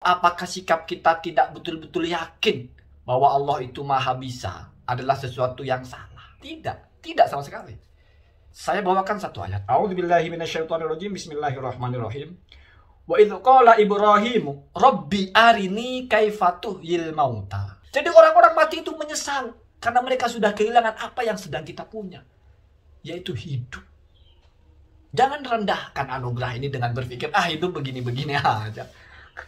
apakah sikap kita tidak betul-betul yakin bahwa Allah itu maha bisa adalah sesuatu yang salah? Tidak sama sekali. Saya bawakan satu ayat. A'udzubillahi minasyaitonirrajim. Bismillahirrahmanirrahim. Wa idz qala Ibrahimu Rabbi arini kaifa tuhyil mauta. Jadi orang-orang mati itu menyesal karena mereka sudah kehilangan apa yang sedang kita punya, yaitu hidup. Jangan rendahkan anugerah ini dengan berpikir, hidup begini-begini aja.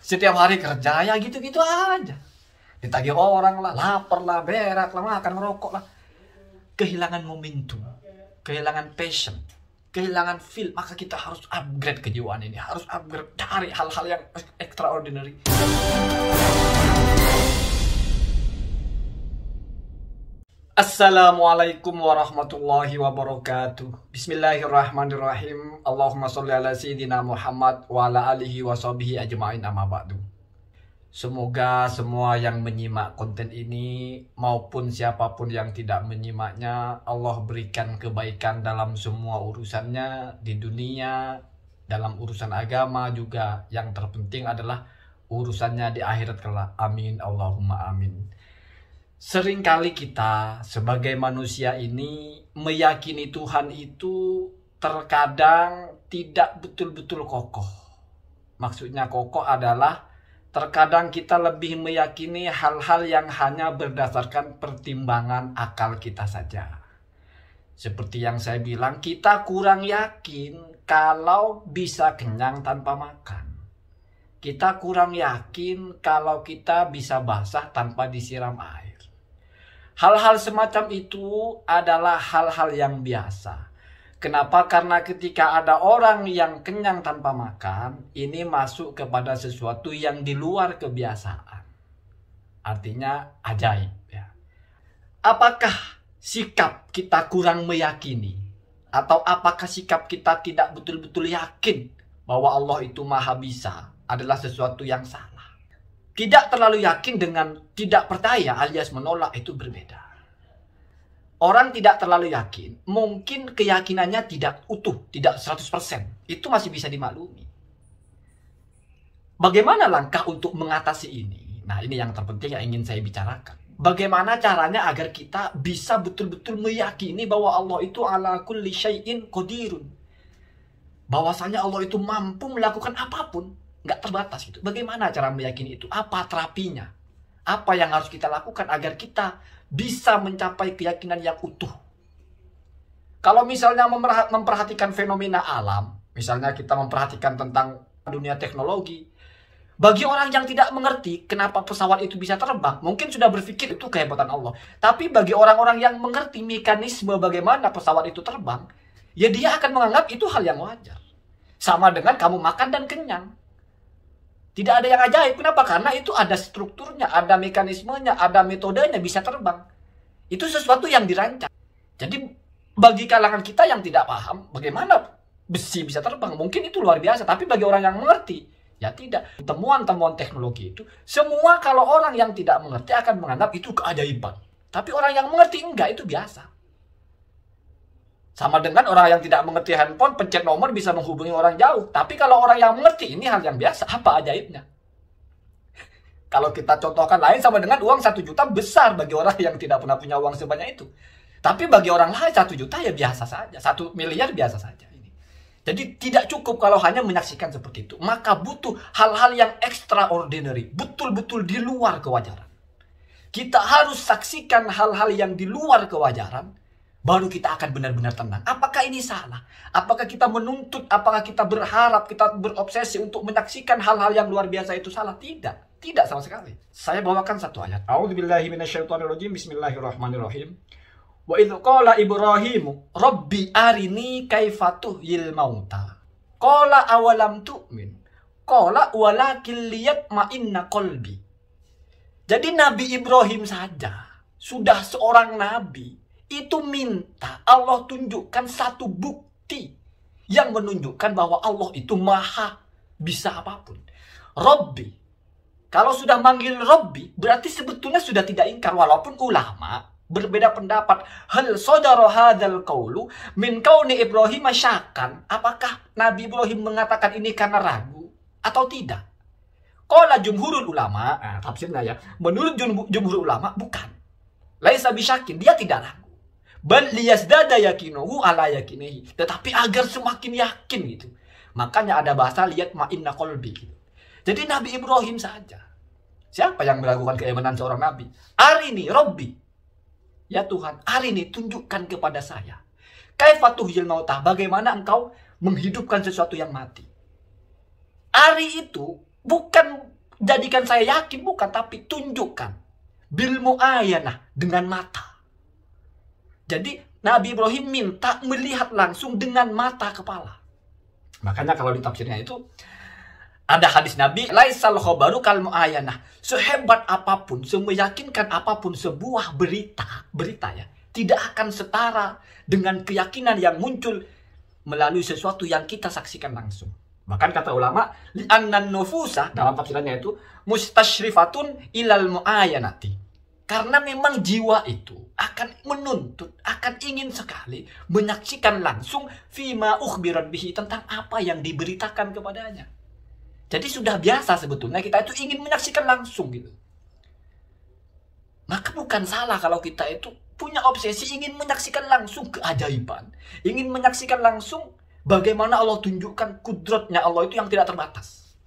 Setiap hari kerja ya gitu-gitu aja. Ditagih orang lah, lapar lah, berak lah, makan, ngerokok lah. Kehilangan momentum, kehilangan passion, kehilangan feel. Maka kita harus upgrade kejiwaan ini. Harus upgrade, cari hal-hal yang extraordinary. Assalamualaikum warahmatullahi wabarakatuh. Bismillahirrahmanirrahim. Allahumma sholli ala sayyidina Muhammad wa ala alihi wa sahbihi ajma'in, amma ba'du. Semoga semua yang menyimak konten ini maupun siapapun yang tidak menyimaknya, Allah berikan kebaikan dalam semua urusannya di dunia, dalam urusan agama juga. Yang terpenting adalah urusannya di akhirat kelak. Amin Allahumma amin. Seringkali kita sebagai manusia ini meyakini Tuhan itu terkadang tidak betul-betul kokoh. Maksudnya kokoh adalah terkadang kita lebih meyakini hal-hal yang hanya berdasarkan pertimbangan akal kita saja. Seperti yang saya bilang, kita kurang yakin kalau bisa kenyang tanpa makan. Kita kurang yakin kalau kita bisa basah tanpa disiram air. Hal-hal semacam itu adalah hal-hal yang biasa. Kenapa? Karena ketika ada orang yang kenyang tanpa makan, ini masuk kepada sesuatu yang di luar kebiasaan. Artinya ajaib. Ya. Apakah sikap kita kurang meyakini? Atau apakah sikap kita tidak betul-betul yakin bahwa Allah itu maha bisa adalah sesuatu yang salah? Tidak terlalu yakin dengan tidak percaya alias menolak itu berbeda. Orang tidak terlalu yakin, mungkin keyakinannya tidak utuh, tidak 100%. Itu masih bisa dimaklumi. Bagaimana langkah untuk mengatasi ini? Nah, ini yang terpenting yang ingin saya bicarakan. Bagaimana caranya agar kita bisa betul-betul meyakini bahwa Allah itu ala kulli syai'in qadirun. Bahwasanya Allah itu mampu melakukan apapun. Nggak terbatas gitu. Bagaimana cara meyakini itu? Apa terapinya? Apa yang harus kita lakukan agar kita bisa mencapai keyakinan yang utuh? Kalau misalnya memperhatikan fenomena alam, misalnya kita memperhatikan tentang dunia teknologi, bagi orang yang tidak mengerti kenapa pesawat itu bisa terbang, mungkin sudah berpikir itu kehebatan Allah. Tapi bagi orang-orang yang mengerti mekanisme bagaimana pesawat itu terbang, ya dia akan menganggap itu hal yang wajar. Sama dengan kamu makan dan kenyang. Tidak ada yang ajaib. Kenapa? Karena itu ada strukturnya, ada mekanismenya, ada metodenya bisa terbang. Itu sesuatu yang dirancang. Jadi bagi kalangan kita yang tidak paham bagaimana besi bisa terbang, mungkin itu luar biasa. Tapi bagi orang yang mengerti, ya tidak. Temuan-temuan teknologi itu, semua kalau orang yang tidak mengerti akan menganggap itu keajaiban. Tapi orang yang mengerti enggak, itu biasa. Sama dengan orang yang tidak mengerti handphone, pencet nomor bisa menghubungi orang jauh. Tapi kalau orang yang mengerti, ini hal yang biasa. Apa ajaibnya? Kalau kita contohkan lain sama dengan uang 1 juta besar bagi orang yang tidak pernah punya uang sebanyak itu. Tapi bagi orang lain 1 juta ya biasa saja. 1 miliar biasa saja. Jadi tidak cukup kalau hanya menyaksikan seperti itu. Maka butuh hal-hal yang extraordinary. Betul-betul di luar kewajaran. Kita harus saksikan hal-hal yang di luar kewajaran. Baru kita akan benar-benar tenang. Apakah ini salah? Apakah kita menuntut? Apakah kita berharap? Kita berobsesi untuk menyaksikan hal-hal yang luar biasa itu salah? Tidak. Tidak sama sekali. Saya bawakan satu ayat. A'udzubillahi minasyaitonirrajim. Bismillahirrahmanirrahim. Wa idz qala Ibrahimu Rabbi arini kaifa tuhyil mauta. Qala awalam tu'min. Qala walakin liyatma'inna qalbi. Jadi Nabi Ibrahim saja sudah seorang nabi. Itu minta Allah tunjukkan satu bukti yang menunjukkan bahwa Allah itu maha bisa apapun. Rabbi. Kalau sudah manggil Rabbi, berarti sebetulnya sudah tidak ingkar. Walaupun ulama berbeda pendapat. Hal sadara hadzal qaulu min kauni Ibrahim syakkan. Apakah Nabi Ibrahim mengatakan ini karena ragu atau tidak? Qala jumhurul ulama, tafsirnya ya, menurut jumhur ulama bukan. Laisa bisyakin, dia tidak ragu. Bal liyazdada yakinuhu ala yakinihi, tetapi agar semakin yakin gitu. Makanya ada bahasa lihat ma'inna qalbi gitu. Jadi Nabi Ibrahim saja. Siapa yang meragukan keimanan seorang nabi? Arini Robbi. Ya Tuhan, arini tunjukkan kepada saya. Kaifatuhyil mautah, bagaimana engkau menghidupkan sesuatu yang mati. Ari itu bukan jadikan saya yakin, bukan, tapi tunjukkan. Bil mu'ayanah, dengan mata. Jadi Nabi Ibrahim minta melihat langsung dengan mata kepala. Makanya kalau di tafsirnya itu ada hadis Nabi, laisal khobaru kal mu'ayanah. Sehebat apapun, semeyakinkan apapun sebuah berita ya, tidak akan setara dengan keyakinan yang muncul melalui sesuatu yang kita saksikan langsung. Bahkan kata ulama, li'annan nufusa, dalam tafsirannya itu, mustashrifatun ilal mu'ayanati. Karena memang jiwa itu akan menuntut, akan ingin sekali menyaksikan langsung fima ukhbirat bihi, tentang apa yang diberitakan kepadanya. Jadi sudah biasa sebetulnya kita itu ingin menyaksikan langsung gitu. Maka bukan salah kalau kita itu punya obsesi ingin menyaksikan langsung keajaiban. Ingin menyaksikan langsung bagaimana Allah tunjukkan kudratnya Allah itu yang tidak terbatas.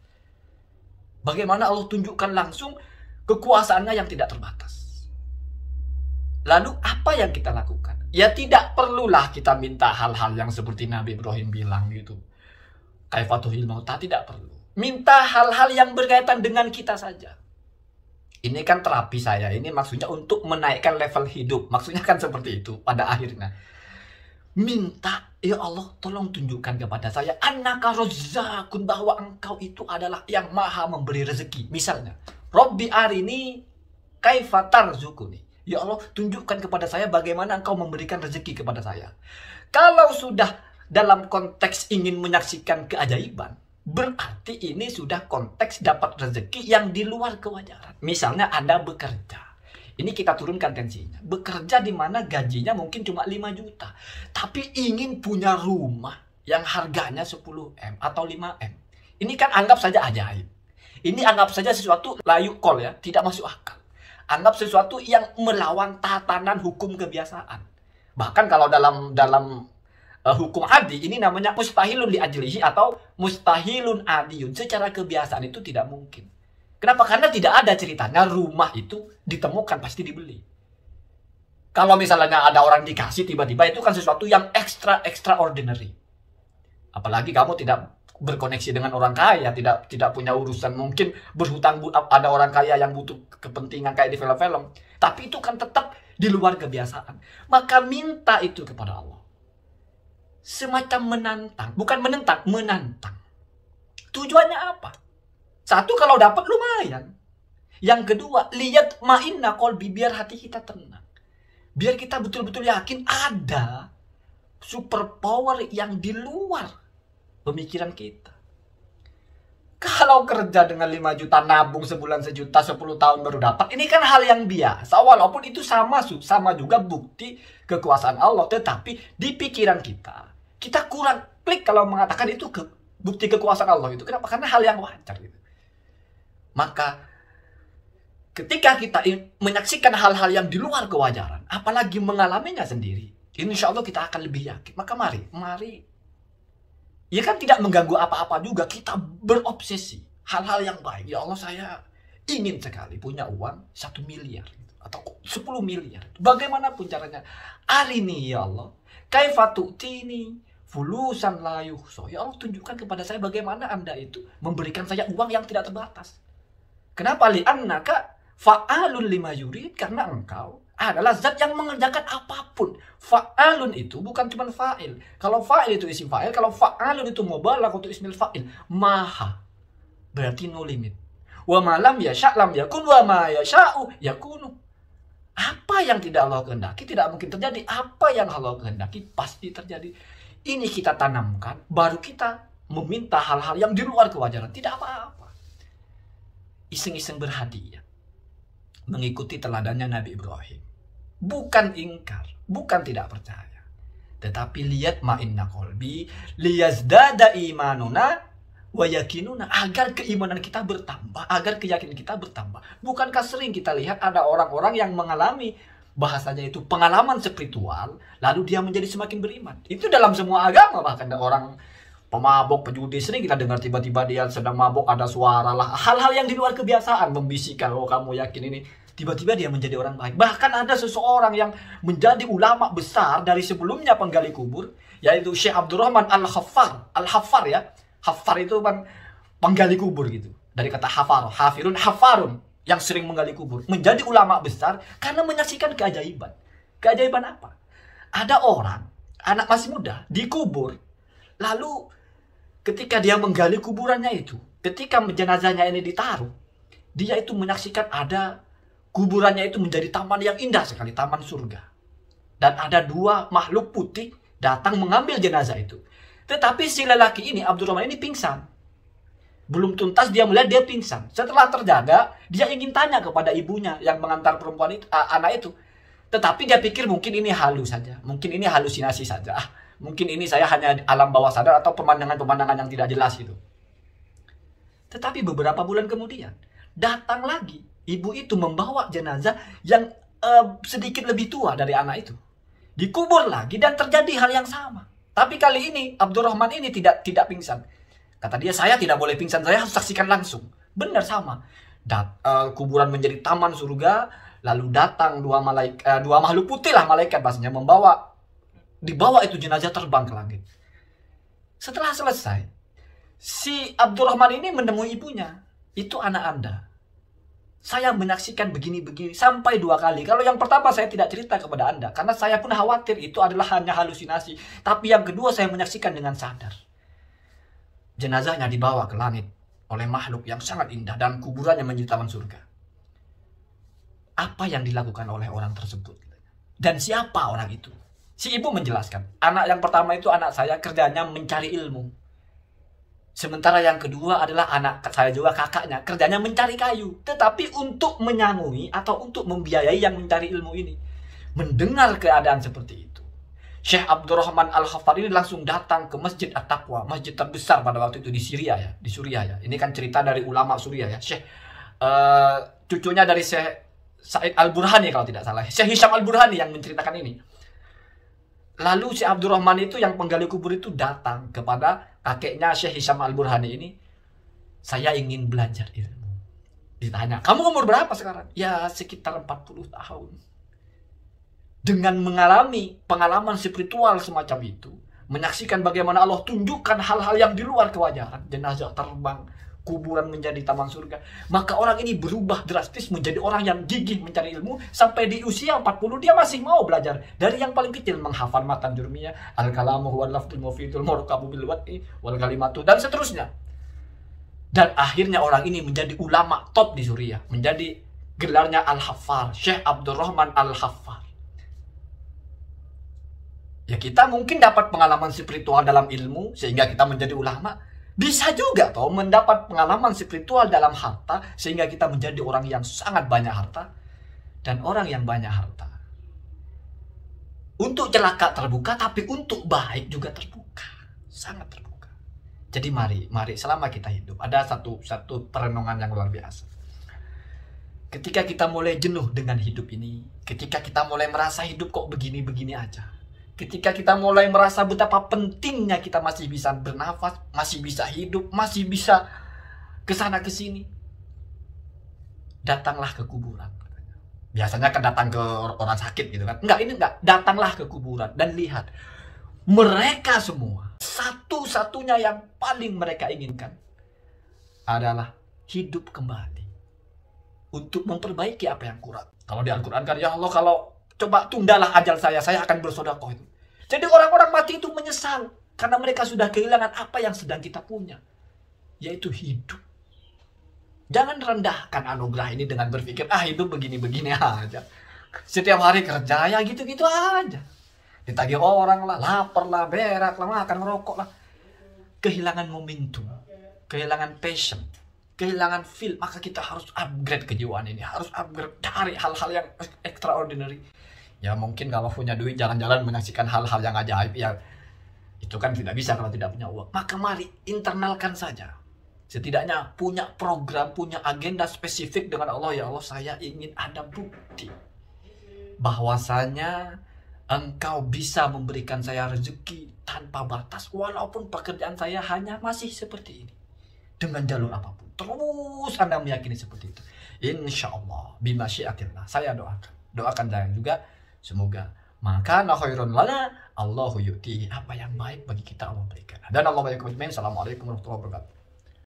Bagaimana Allah tunjukkan langsung kekuasaannya yang tidak terbatas. Lalu apa yang kita lakukan? Ya tidak perlulah kita minta hal-hal yang seperti Nabi Ibrahim bilang gitu. Kaifatuhil mauta, tidak perlu. Minta hal-hal yang berkaitan dengan kita saja. Ini kan terapi saya. Ini maksudnya untuk menaikkan level hidup. Maksudnya kan seperti itu pada akhirnya. Minta, ya Allah tolong tunjukkan kepada saya. Annaka razzaqun, bahwa engkau itu adalah yang maha memberi rezeki. Misalnya, Robbi arini kaifa tarzukuni. Ya Allah tunjukkan kepada saya bagaimana engkau memberikan rezeki kepada saya. Kalau sudah dalam konteks ingin menyaksikan keajaiban, berarti ini sudah konteks dapat rezeki yang di luar kewajaran. Misalnya Anda bekerja. Ini kita turunkan tensinya. Bekerja di mana gajinya mungkin cuma 5 juta. Tapi ingin punya rumah yang harganya 10M atau 5M. Ini kan anggap saja ajaib. Ini anggap saja sesuatu layu kol ya. Tidak masuk akal. Anggap sesuatu yang melawan tatanan hukum kebiasaan. Bahkan kalau dalam hukum adi, ini namanya mustahilun li ajlihi atau mustahilun adiyun. Secara kebiasaan itu tidak mungkin. Kenapa? Karena tidak ada ceritanya rumah itu ditemukan pasti dibeli. Kalau misalnya ada orang dikasih tiba-tiba, itu kan sesuatu yang extraordinary. Apalagi kamu tidak berkoneksi dengan orang kaya, tidak punya urusan, mungkin berhutang, ada orang kaya yang butuh kepentingan kayak di film-film. Tapi itu kan tetap di luar kebiasaan. Maka minta itu kepada Allah. Semacam menantang, bukan menentang, menantang. Tujuannya apa? Satu, kalau dapat lumayan. Yang kedua, lihat ma'inna qalbi, biar hati kita tenang. Biar kita betul-betul yakin ada super power yang di luar pemikiran kita. Kalau kerja dengan 5 juta, nabung sebulan 1 juta, 10 tahun baru dapat, ini kan hal yang biasa. Walaupun itu sama juga bukti kekuasaan Allah. Tetapi di pikiran kita kurang klik kalau mengatakan itu bukti kekuasaan Allah itu. Kenapa? Karena hal yang wajar gitu. Maka ketika kita menyaksikan hal-hal yang di luar kewajaran, apalagi mengalaminya sendiri, insya Allah kita akan lebih yakin. Maka mari, ya kan tidak mengganggu apa-apa juga, kita berobsesi hal-hal yang baik. Ya Allah, saya ingin sekali punya uang 1 miliar atau 10 miliar. Bagaimanapun caranya, arini ya Allah, kaifatu'tini fulusan la yuhsa. Ya Allah, tunjukkan kepada saya bagaimana Anda itu memberikan saya uang yang tidak terbatas. Kenapa? Li'annaka fa'alun lima yurid, karena engkau adalah zat yang mengerjakan apapun. Fa'alun itu bukan cuma fa'il. Kalau fa'il itu isim fa'il, kalau fa'alun itu mubalagh untuk ismil fa'il. Maha. Berarti no limit. Wa ma lam yasha' lam yakun, wa ma yasha'u yakunu. Apa yang tidak Allah kehendaki tidak mungkin terjadi. Apa yang Allah kehendaki pasti terjadi. Ini kita tanamkan, baru kita meminta hal-hal yang di luar kewajaran. Tidak apa-apa. Iseng-iseng berhadiah. Mengikuti teladannya Nabi Ibrahim. Bukan ingkar, bukan tidak percaya. Tetapi lihat ma'inna qalbi liyazdada imanuna wa yakinuna, agar keimanan kita bertambah, agar keyakinan kita bertambah. Bukankah sering kita lihat ada orang-orang yang mengalami, bahasanya itu pengalaman spiritual, lalu dia menjadi semakin beriman. Itu dalam semua agama, bahkan ada orang pemabok, pejudi, sering kita dengar tiba-tiba dia sedang mabok, ada suara lah, hal-hal yang di luar kebiasaan membisikkan, oh kamu yakin ini, tiba-tiba dia menjadi orang baik. Bahkan ada seseorang yang menjadi ulama besar dari sebelumnya penggali kubur, yaitu Syekh Abdurrahman Al-Haffar ya. Haffar itu kan penggali kubur gitu. Dari kata hafar, hafirun, hafarun, yang sering menggali kubur. Menjadi ulama besar karena menyaksikan keajaiban. Keajaiban apa? Ada orang, anak masih muda, dikubur. Lalu ketika dia menggali kuburannya itu, ketika jenazahnya ini ditaruh, dia itu menyaksikan ada kuburannya itu menjadi taman yang indah sekali, taman surga. Dan ada dua makhluk putih datang mengambil jenazah itu. Tetapi si lelaki ini, Abdurrahman ini pingsan. Belum tuntas dia melihat dia pingsan. Setelah terjaga, dia ingin tanya kepada ibunya yang mengantar perempuan itu, anak itu. Tetapi dia pikir mungkin ini halus saja. Mungkin ini halusinasi saja. Mungkin ini saya hanya alam bawah sadar atau pemandangan-pemandangan yang tidak jelas itu. Tetapi beberapa bulan kemudian, datang lagi. Ibu itu membawa jenazah yang sedikit lebih tua dari anak itu. Dikubur lagi dan terjadi hal yang sama. Tapi kali ini Abdurrahman ini tidak pingsan. Kata dia, saya tidak boleh pingsan, saya harus saksikan langsung. Benar sama. Kuburan menjadi taman surga, lalu datang dua makhluk putih lah, malaikat bahasanya, dibawa itu jenazah terbang ke langit. Setelah selesai, si Abdurrahman ini menemui ibunya. Itu anak Anda. Saya menyaksikan begini-begini sampai 2 kali. Kalau yang pertama saya tidak cerita kepada Anda, karena saya pun khawatir itu adalah hanya halusinasi. Tapi yang kedua saya menyaksikan dengan sadar. Jenazahnya dibawa ke langit oleh makhluk yang sangat indah dan kuburannya menjadi taman surga. Apa yang dilakukan oleh orang tersebut? Dan siapa orang itu? Si ibu menjelaskan, anak yang pertama itu anak saya kerjanya mencari ilmu. Sementara yang kedua adalah anak saya juga, kakaknya, kerjanya mencari kayu. Tetapi untuk menyangui atau untuk membiayai yang mencari ilmu ini. Mendengar keadaan seperti itu, Syekh Abdurrahman Al-Haffar ini langsung datang ke Masjid At-Taqwa, masjid terbesar pada waktu itu di Syria ya, di Suriah ya. Ini kan cerita dari ulama Suriah ya. Syekh cucunya dari Syekh Said Al-Burhani kalau tidak salah. Syekh Hisham Al-Burhani yang menceritakan ini. Lalu si Abdurrahman itu yang penggali kubur itu datang kepada kakeknya Syekh Hisham Al-Burhani ini. Saya ingin belajar ilmu. Ditanya, kamu umur berapa sekarang? Ya sekitar 40 tahun. Dengan mengalami pengalaman spiritual semacam itu, menyaksikan bagaimana Allah tunjukkan hal-hal yang di luar kewajaran, jenazah terbang, kuburan menjadi taman surga, maka orang ini berubah drastis menjadi orang yang gigih mencari ilmu. Sampai di usia 40 dia masih mau belajar. Dari yang paling kecil menghafal matan jurmiyah, al-kalamu huwal lafdul mufidul murakabu bil wad'i wal kalimatu, dan seterusnya. Dan akhirnya orang ini menjadi ulama top di Suriah, menjadi gelarnya Al-Haffar, Syekh Abdurrahman Al-Haffar. Ya kita mungkin dapat pengalaman spiritual dalam ilmu sehingga kita menjadi ulama. Bisa juga toh mendapat pengalaman spiritual dalam harta sehingga kita menjadi orang yang sangat banyak harta. Dan orang yang banyak harta, untuk celaka terbuka, tapi untuk baik juga terbuka, sangat terbuka. Jadi mari selama kita hidup ada satu perenungan yang luar biasa. Ketika kita mulai jenuh dengan hidup ini, ketika kita mulai merasa hidup kok begini-begini aja, ketika kita mulai merasa betapa pentingnya kita masih bisa bernafas, masih bisa hidup, masih bisa kesana kesini, datanglah ke kuburan. Biasanya kan datang ke orang sakit gitu kan. Enggak. Datanglah ke kuburan dan lihat. Mereka semua, satu-satunya yang paling mereka inginkan adalah hidup kembali. Untuk memperbaiki apa yang kurang. Kalau di Al-Quran kan, ya Allah kalau coba tundalah ajal saya akan bersedekah itu. Jadi orang-orang mati itu menyesal karena mereka sudah kehilangan apa yang sedang kita punya, yaitu hidup. Jangan rendahkan anugerah ini dengan berpikir hidup begini-begini aja. Setiap hari kerja ya gitu-gitu aja. Ditagih orang lah, lapar lah, berak lah, makan ngerokok lah. Kehilangan momentum, kehilangan passion, kehilangan feel, maka kita harus upgrade kejiwaan ini, harus upgrade dari hal-hal yang extraordinary. Ya mungkin kalau punya duit jalan-jalan menyaksikan hal-hal yang ajaib, ya itu kan tidak bisa kalau tidak punya uang. Maka mari internalkan saja Setidaknya punya program, punya agenda spesifik dengan Allah. Ya Allah, saya ingin ada bukti bahwasanya Engkau bisa memberikan saya rezeki tanpa batas, walaupun pekerjaan saya hanya masih seperti ini, dengan jalur apapun. Terus Anda meyakini seperti itu. Insya Allah, bimasyiatillah. Saya doakan saya juga, semoga maka khairun lana Allahu yu'ti, apa yang baik bagi kita Allah berikan. Dan Allah berikan. Assalamualaikum warahmatullahi wabarakatuh.